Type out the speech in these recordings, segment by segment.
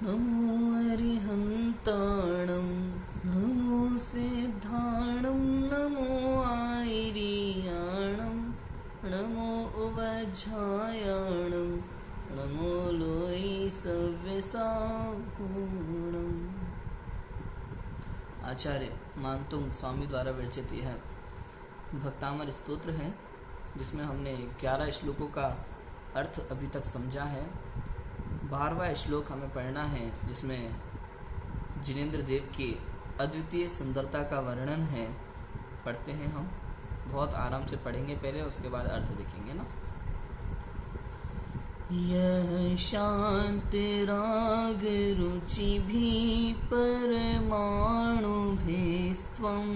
नमो अरिहन्ताणं नमो सिद्धाणं नमो आयर्याणं नमो उवज्झायाणं नमो लोई सव्यसापूर्णम्। आचार्य मानतुंग स्वामी द्वारा विरचित यह भक्तामर स्तोत्र है, जिसमें हमने 11 श्लोकों का अर्थ अभी तक समझा है। 12वां श्लोक हमें पढ़ना है, जिसमें जिनेंद्र देव की अद्वितीय सुंदरता का वर्णन है। पढ़ते हैं हम, बहुत आराम से पढ़ेंगे पहले, उसके बाद अर्थ देखेंगे ना। यह शांत राग रुचि भी परमाणु भेस्त्वं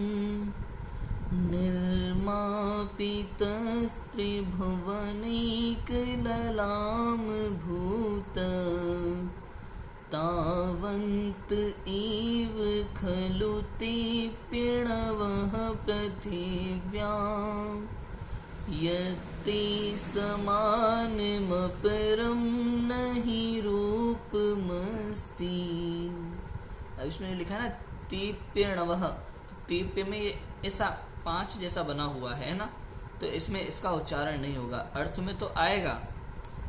निर्मापितस्त्रिभुवनैकललाम भूत तावन्त एव खलु ते प्रणवः पृथिव्यां यत्ते समानमपरं नहि रूपमस्ति। अब इसमें लिखा ना तीप्यणवः, तो तीप्य में ये ऐसा 5 जैसा बना हुआ है ना, तो इसमें इसका उच्चारण नहीं होगा। अर्थ में तो आएगा,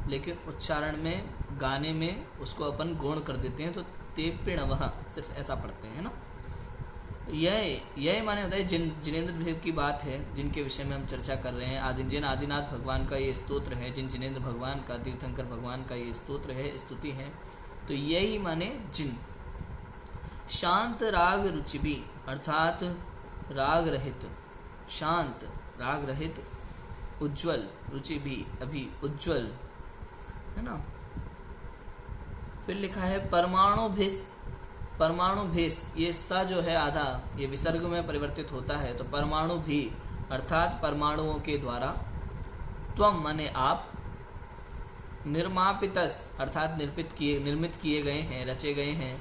लेकिन उच्चारण में, गाने में उसको अपन गौण कर देते हैं, तो तीप्यणवः सिर्फ ऐसा पढ़ते हैं ना। यह माने होता है जिनेंद्र देव की बात है, जिनके विषय में हम चर्चा कर रहे हैं। जिन आदिनाथ भगवान का ये स्तोत्र है, जिन जिनेंद्र भगवान का, तीर्थंकर भगवान का ये स्तोत्र है, स्तुति है, तो यही माने जिन। शांत राग रुचि भी, अर्थात राग रहित, शांत राग रहित, उज्ज्वल, रुचि भी अभी उज्ज्वल है ना। फिर लिखा है परमाणु भेस, परमाणु भेस, ये सा जो है आधा, ये विसर्ग में परिवर्तित होता है, तो परमाणु भी अर्थात परमाणुओं के द्वारा, त्वम माने आप, निर्मापितस अर्थात निर्मित किए गए हैं, रचे गए हैं,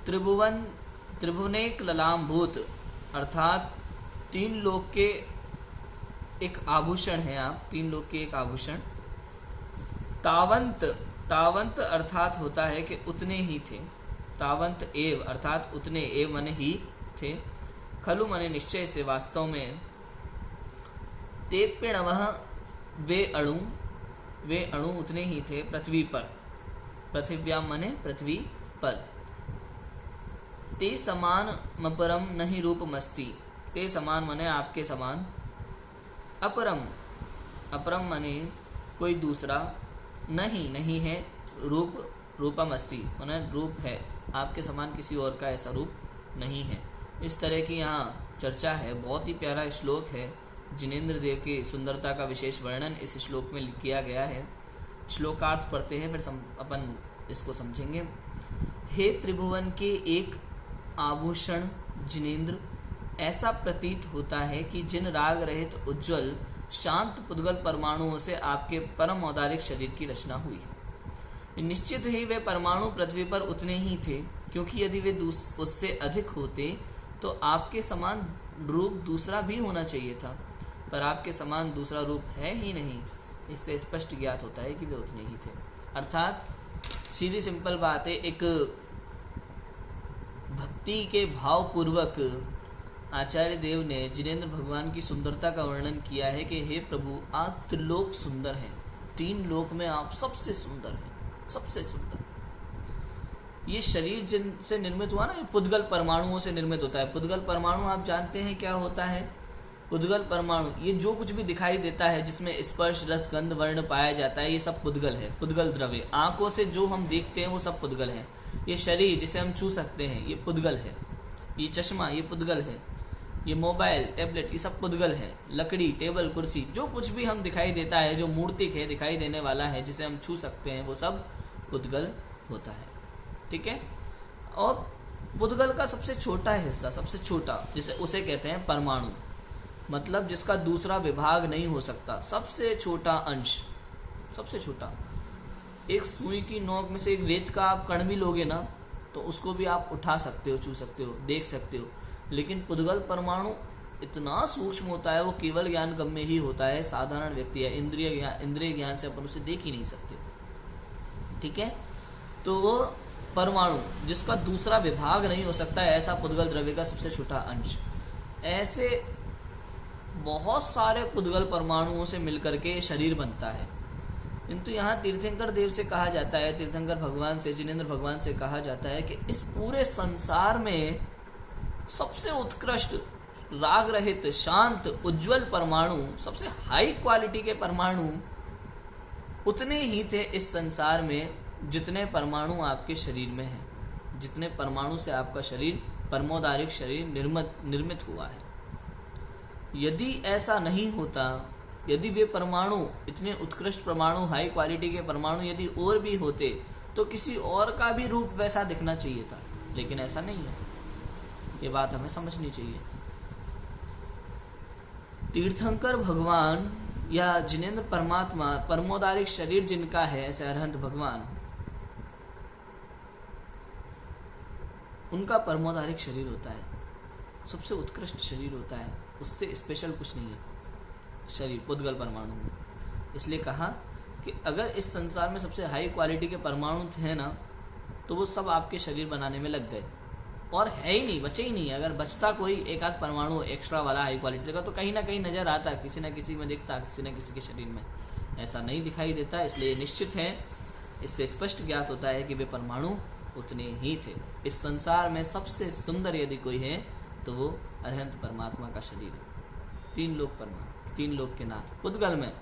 त्रिभुवनेक ललाम भूत अर्थात 3 लोक के एक आभूषण हैं आप, 3 लोक के एक आभूषण। तावंत अर्थात होता है कि उतने ही थे, तावंत एव अर्थात उतने, एव माने ही थे, खलु माने निश्चय से, वास्तव में, तेप्यणवः वे अणु उतने ही थे, पृथ्वी पर, पृथिव्याम माने पृथ्वी पर, ते समान मपरम नहीं रूपमस्ति, ते समान माने आपके समान, अपरम माने कोई दूसरा, नहीं है, रूपमस्ति माने रूप है, आपके समान किसी और का ऐसा रूप नहीं है। इस तरह की यहाँ चर्चा है। बहुत ही प्यारा श्लोक है, जिनेंद्र देव की सुंदरता का विशेष वर्णन इस श्लोक में किया गया है। श्लोकार्थ पढ़ते हैं, फिर अपन इसको समझेंगे। हे त्रिभुवन के एक आभूषण जिनेंद्र, ऐसा प्रतीत होता है कि जिन राग रहित उज्ज्वल शांत पुद्गल परमाणुओं से आपके परम औदारिक शरीर की रचना हुई है। निश्चित ही वे परमाणु पृथ्वी पर उतने ही थे, क्योंकि यदि वे उससे अधिक होते तो आपके समान रूप दूसरा भी होना चाहिए था, पर आपके समान दूसरा रूप है ही नहीं। इससे स्पष्ट ज्ञात होता है कि वे उतने ही थे। अर्थात सीधी सिंपल बात है, एक भक्ति के भाव पूर्वक आचार्य देव ने जिनेंद्र भगवान की सुंदरता का वर्णन किया है कि हे प्रभु, आप त्रिलोक सुंदर हैं, 3 लोक में आप सबसे सुंदर हैं, सबसे सुंदर। ये शरीर जिनसे निर्मित हुआ ना, ये पुद्गल परमाणुओं से निर्मित होता है। पुद्गल परमाणु आप जानते हैं क्या होता है? पुद्गल परमाणु ये जो कुछ भी दिखाई देता है, जिसमें स्पर्श रस गंध वर्ण पाया जाता है, ये सब पुद्गल है, पुद्गल द्रव्य। आंखों से जो हम देखते हैं वो सब पुद्गल है। ये शरीर जिसे हम छू सकते हैं, ये पुद्गल है। ये चश्मा, ये पुद्गल है। ये मोबाइल, टैबलेट, ये सब पुद्गल है। लकड़ी, टेबल, कुर्सी, जो कुछ भी हम दिखाई देता है, जो मूर्तिक है, दिखाई देने वाला है, जिसे हम छू सकते हैं, वो सब पुद्गल होता है। ठीक है। और पुद्गल का सबसे छोटा हिस्सा, सबसे छोटा, जिसे उसे कहते हैं परमाणु, मतलब जिसका दूसरा विभाग नहीं हो सकता, सबसे छोटा अंश, सबसे छोटा। एक सुई की नोक में से एक रेत का आप कण भी लोगे ना, तो उसको भी आप उठा सकते हो, छू सकते हो, देख सकते हो। लेकिन पुद्गल परमाणु इतना सूक्ष्म होता है, वो केवल ज्ञान गम्य ही होता है। साधारण व्यक्ति है, इंद्रिय ज्ञान से अपन उसे देख ही नहीं सकते। ठीक है। तो वो परमाणु जिसका दूसरा विभाग नहीं हो सकता है, ऐसा पुद्गल द्रव्य का सबसे छोटा अंश। ऐसे बहुत सारे पुद्गल परमाणुओं से मिलकर के शरीर बनता है। किंतु यहाँ तीर्थंकर देव से कहा जाता है, तीर्थंकर भगवान से, जिनेंद्र भगवान से कहा जाता है कि इस पूरे संसार में सबसे उत्कृष्ट, राग रहित, शांत, उज्जवल परमाणु, सबसे हाई क्वालिटी के परमाणु उतने ही थे इस संसार में जितने परमाणु आपके शरीर में हैं, जितने परमाणु से आपका शरीर, परमोदारिक शरीर निर्मित हुआ है। यदि ऐसा नहीं होता, यदि वे परमाणु, इतने उत्कृष्ट परमाणु, हाई क्वालिटी के परमाणु यदि और भी होते तो किसी और का भी रूप वैसा दिखना चाहिए था, लेकिन ऐसा नहीं है। ये बात हमें समझनी चाहिए। तीर्थंकर भगवान या जिनेंद्र परमात्मा, परमोदारिक शरीर जिनका है, ऐसे अरहंत भगवान, उनका परमोदारिक शरीर होता है, सबसे उत्कृष्ट शरीर होता है, उससे स्पेशल कुछ नहीं है शरीर पुद्गल परमाणु में। इसलिए कहा कि अगर इस संसार में सबसे हाई क्वालिटी के परमाणु थे ना, तो वो सब आपके शरीर बनाने में लग गए, और है ही नहीं, बचे ही नहीं। अगर बचता कोई एक आध परमाणु एक्स्ट्रा वाला हाई क्वालिटी का, तो कहीं ना कहीं नजर आता, किसी न किसी में दिखता, किसी न किसी के शरीर में। ऐसा नहीं दिखाई देता, इसलिए निश्चित है, इससे स्पष्ट ज्ञात होता है कि वे परमाणु उतने ही थे। इस संसार में सबसे सुंदर यदि कोई है तो वो अरहंत परमात्मा का शरीर है। 3 लोक परमात्मा, 3 लोक के नाथ पुद्गल में,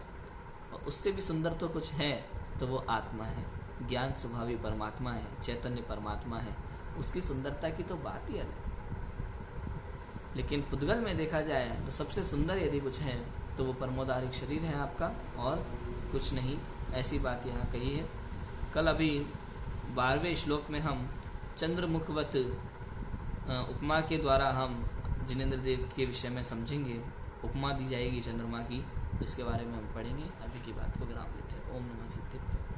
और उससे भी सुंदर तो कुछ है तो वो आत्मा है, ज्ञान स्वभावी परमात्मा है, चैतन्य परमात्मा है। उसकी सुंदरता की तो बात ही अलग। लेकिन पुद्गल में देखा जाए तो सबसे सुंदर यदि कुछ है तो वो परमोदारिक शरीर है आपका, और कुछ नहीं। ऐसी बात यहाँ कही है। कल अभी 12वें श्लोक में हम चंद्रमुखवत उपमा के द्वारा हम जिनेंद्र देव के विषय में समझेंगे। उपमा दी जाएगी चंद्रमा की, इसके बारे में हम पढ़ेंगे। अभी की बात को विराम लेते हैं। ओम नमः सिद्धेभ्यो।